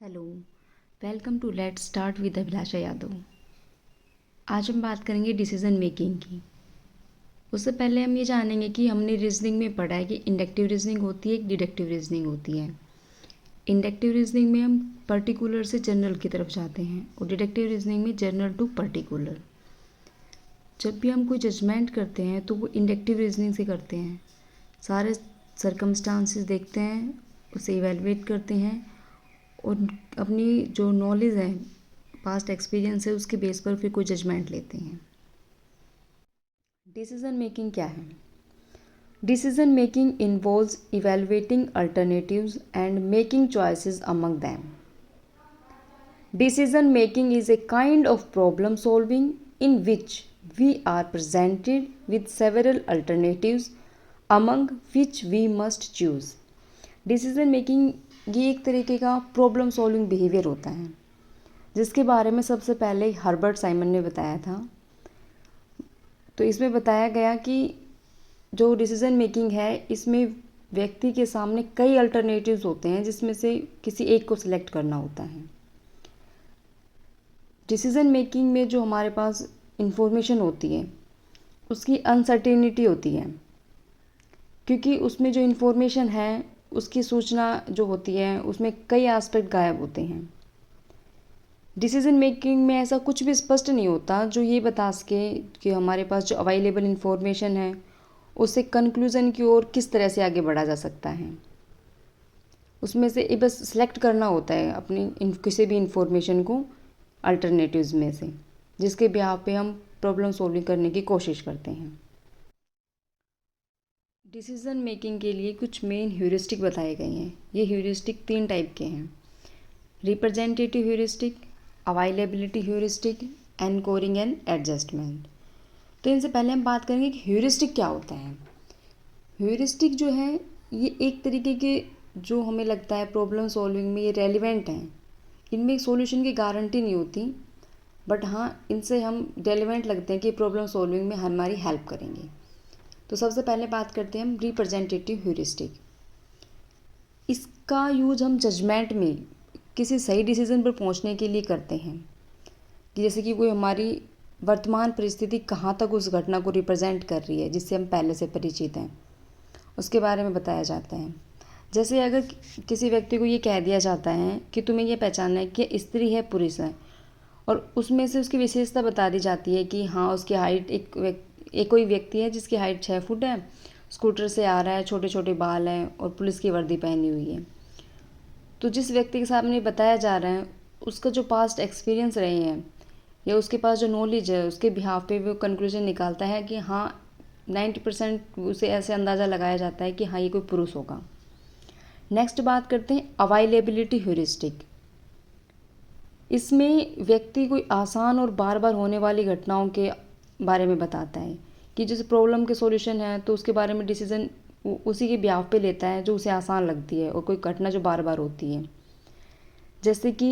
Hello, welcome to let's start with Abhilasha Yadav. आज हम बात करेंगे डिसीजन मेकिंग की। उससे पहले हम ये जानेंगे कि हमने रीजनिंग में पढ़ा है कि इंडक्टिव रीजनिंग होती है, एक डिडक्टिव रीजनिंग होती है। इंडक्टिव रीजनिंग में हम पर्टिकुलर से जनरल की तरफ जाते हैं और डिडक्टिव रीजनिंग में जनरल टू पर्टिकुलर। जब भी हम कोई जजमेंट करते हैं तो वो इंडक्टिव रीजनिंग से करते हैं। सारे सर्कमस्टांसेस देखते हैं, उसे इवेलुएट करते हैं और अपनी जो नॉलेज है, पास्ट एक्सपीरियंस है, उसके बेस पर फिर कोई जजमेंट लेते हैं। डिसीजन मेकिंग क्या है? Decision making involves evaluating alternatives and making choices among them. Decision making is a kind of problem solving in which we are presented with several alternatives among which we must choose. Decision making ये एक तरीके का problem solving behaviour होता है, जिसके बारे में सबसे पहले हर्बर्ट साइमन ने बताया था। तो इसमें बताया गया कि जो डिसीजन मेकिंग है, इसमें व्यक्ति के सामने कई अल्टरनेटिव्स होते हैं, जिसमें से किसी एक को सिलेक्ट करना होता है। डिसीजन मेकिंग में जो हमारे पास इंफॉर्मेशन होती है, उसकी अनसर्टेनिटी होती है, क्योंकि उसमें जो इंफॉर्मेशन है, उसकी सूचना जो होती है, उसमें कई एस्पेक्ट गायब होते हैं। डिसीजन मेकिंग में ऐसा कुछ भी स्पष्ट नहीं होता जो ये बता सके कि हमारे पास जो अवेलेबल इंफॉर्मेशन है, उससे कंक्लूज़न की ओर किस तरह से आगे बढ़ा जा सकता है। उसमें से ये बस सेलेक्ट करना होता है अपनी किसी भी इंफॉर्मेशन को अल्टरनेटिव्स में से, जिसके बिहाव पे हम प्रॉब्लम सॉल्विंग करने की कोशिश करते हैं। डिसीजन मेकिंग के लिए कुछ मेन ह्यूरिस्टिक बताए गए हैं। ये ह्यूरिस्टिक 3 टाइप के हैं: representative heuristic, availability heuristic, encoding and adjustment. तो इनसे पहले हम बात करेंगे कि ह्यूरिस्टिक क्या होता है। ह्यूरिस्टिक जो है, ये एक तरीके के जो हमें लगता है प्रॉब्लम सॉल्विंग में ये रेलिवेंट हैं। इनमें सॉल्यूशन की गारंटी नहीं होती, बट हाँ, इनसे हम रेलिवेंट लगते हैं कि प्रॉब्लम सॉल्विंग में हमारी हेल्प करेंगे। तो सबसे पहले बात करते हैं हम रिप्रेजेंटेटिव ह्यूरिस्टिक। इसका यूज हम जजमेंट में किसी सही डिसीजन पर पहुंचने के लिए करते हैं, कि जैसे कि कोई हमारी वर्तमान परिस्थिति कहाँ तक उस घटना को रिप्रेजेंट कर रही है, जिससे हम पहले से परिचित हैं, उसके बारे में बताया जाता है। जैसे अगर किसी व्यक्ति को ये कह दिया जाता है कि तुम्हें यह पहचानना है कि स्त्री है, पुरुष है, और उसमें से उसकी विशेषता बता दी जाती है कि हाँ, उसकी हाइट एक कोई व्यक्ति है जिसकी हाइट 6 फुट है, स्कूटर से आ रहा है, छोटे छोटे बाल हैं और पुलिस की वर्दी पहनी हुई है। तो जिस व्यक्ति के सामने बताया जा रहा है, उसका जो पास्ट एक्सपीरियंस रहे हैं या उसके पास जो नॉलेज है, उसके बिहाफ पे वो कंक्लूजन निकालता है कि हाँ, 90% उसे ऐसे अंदाज़ा लगाया जाता है कि हाँ, ये कोई पुरुष होगा। नेक्स्ट बात करते हैं अवेलेबिलिटी ह्यूरिस्टिक। इसमें व्यक्ति कोई आसान और बार बार होने वाली घटनाओं के बारे में बताता है, कि जैसे प्रॉब्लम के सॉल्यूशन है तो उसके बारे में डिसीजन उसी के ब्याह पे लेता है जो उसे आसान लगती है, और कोई घटना जो बार बार होती है। जैसे कि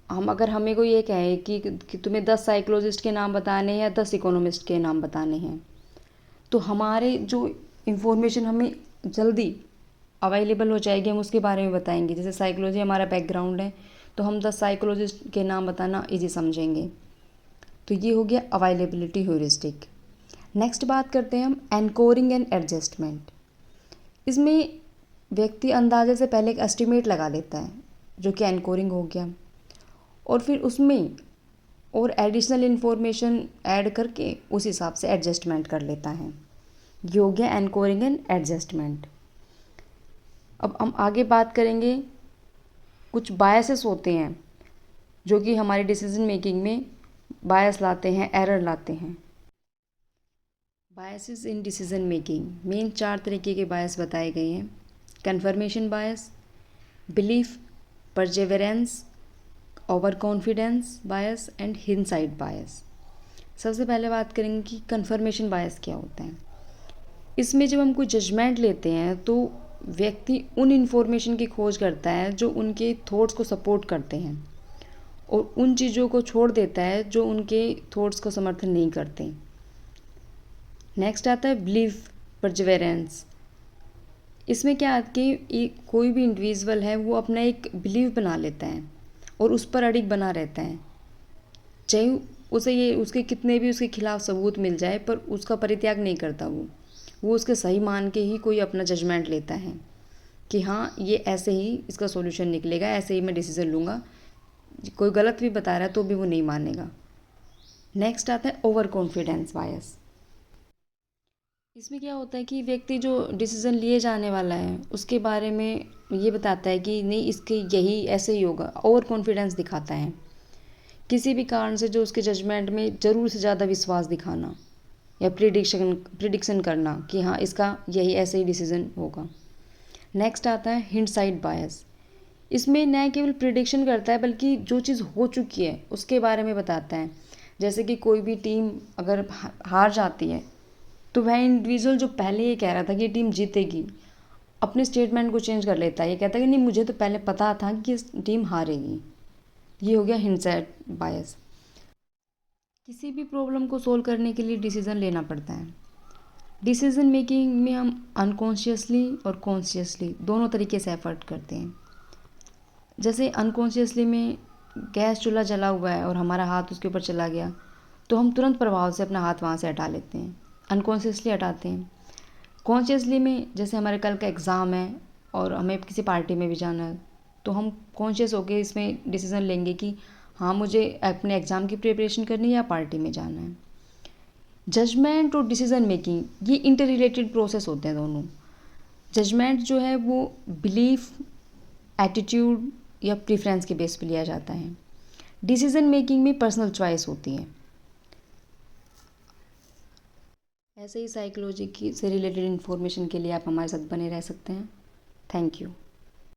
अगर हमें कोई ये कहे कि तुम्हें 10 साइकोलॉजिस्ट के नाम बताने हैं या 10 इकोनॉमिस्ट के नाम बताने हैं, तो हमारे जो इन्फॉर्मेशन हमें जल्दी अवेलेबल हो जाएगी, हम उसके बारे में बताएंगे। जैसे साइकोलॉजी हमारा बैकग्राउंड है, तो हम 10 साइकोलॉजिस्ट के नाम बताना ईजी समझेंगे। तो ये हो गया अवेलेबिलिटी ह्यूरिस्टिक। नेक्स्ट बात करते हैं हम एनकोडिंग एंड एडजस्टमेंट। इसमें व्यक्ति अंदाजे से पहले एक एस्टिमेट लगा लेता है, जो कि एनकोडिंग हो गया, और फिर उसमें और एडिशनल इन्फॉर्मेशन ऐड करके उस हिसाब से एडजस्टमेंट कर लेता है। ये हो गया एनकोडिंग एंड एडजस्टमेंट। अब हम आगे बात करेंगे, कुछ बायसेस होते हैं जो कि हमारी डिसीजन मेकिंग में बायस लाते हैं, एरर लाते हैं। बायसेस इन डिसीजन मेकिंग मेन 4 तरीके के बायस बताए गए हैं: confirmation bias, belief, perseverance, over confidence bias and hindsight bias. सबसे पहले बात करेंगे कि कन्फर्मेशन बायस क्या होता है। इसमें जब हम कोई जजमेंट लेते हैं तो व्यक्ति उन इन्फॉर्मेशन की खोज करता है जो उनके थॉट्स को सपोर्ट करते हैं, और उन चीज़ों को छोड़ देता है जो उनके थॉट्स को समर्थन नहीं करते। नेक्स्ट आता है बिलीफ परजवेरेंस। इसमें क्या है कि कोई भी इंडिविजुअल है वो अपना एक बिलीव बना लेता है और उस पर अडिग बना रहता है, चाहे उसे ये उसके कितने भी उसके खिलाफ सबूत मिल जाए, पर उसका परित्याग नहीं करता वो उसके सही मान के ही कोई अपना जजमेंट लेता है कि हाँ ये ऐसे ही इसका सॉल्यूशन निकलेगा, ऐसे ही मैं डिसीज़न लूँगा। कोई गलत भी बता रहा है तो भी वो नहीं मानेगा। नेक्स्ट आता है ओवर कॉन्फिडेंस बायस। इसमें क्या होता है कि व्यक्ति जो डिसीज़न लिए जाने वाला है उसके बारे में ये बताता है कि नहीं इसके यही ऐसे ही होगा, ओवर कॉन्फिडेंस दिखाता है किसी भी कारण से, जो उसके जजमेंट में ज़रूर से ज़्यादा विश्वास दिखाना या प्रिडिक्शन करना कि हाँ इसका यही ऐसे ही डिसीज़न होगा। नेक्स्ट आता है हिंडसाइट बायस। इसमें न केवल प्रिडिक्शन करता है बल्कि जो चीज़ हो चुकी है उसके बारे में बताता है। जैसे कि कोई भी टीम अगर हार जाती है तो वह इंडिविजुअल जो पहले ये कह रहा था कि ये टीम जीतेगी, अपने स्टेटमेंट को चेंज कर लेता है। ये कहता है कि नहीं मुझे तो पहले पता था कि ये टीम हारेगी। ये हो गया हिंडसाइट बायस। किसी भी प्रॉब्लम को सोल्व करने के लिए डिसीज़न लेना पड़ता है। डिसीज़न मेकिंग में हम अनकॉन्शियसली और कॉन्शियसली दोनों तरीके से एफर्ट करते हैं। जैसे अनकॉन्शियसली में गैस चूल्हा जला हुआ है और हमारा हाथ उसके ऊपर चला गया तो हम तुरंत प्रभाव से अपना हाथ वहाँ से हटा लेते हैं, अनकॉन्शियसली हटाते हैं। कॉन्शियसली में जैसे हमारे कल का एग्ज़ाम है और हमें किसी पार्टी में भी जाना है तो हम कॉन्शियस होकर इसमें डिसीज़न लेंगे कि हाँ मुझे अपने एग्ज़ाम की प्रिपरेशन करनी है या पार्टी में जाना है। जजमेंट और डिसीज़न मेकिंग ये इंटर रिलेटेड प्रोसेस होते हैं दोनों। जजमेंट जो है वो बिलीफ, एटीट्यूड या प्रेफरेंस के बेस पे लिया जाता है। डिसीजन मेकिंग में पर्सनल चॉइस होती है। ऐसे ही साइकोलॉजी की से रिलेटेड इन्फॉर्मेशन के लिए आप हमारे साथ बने रह सकते हैं। Thank you.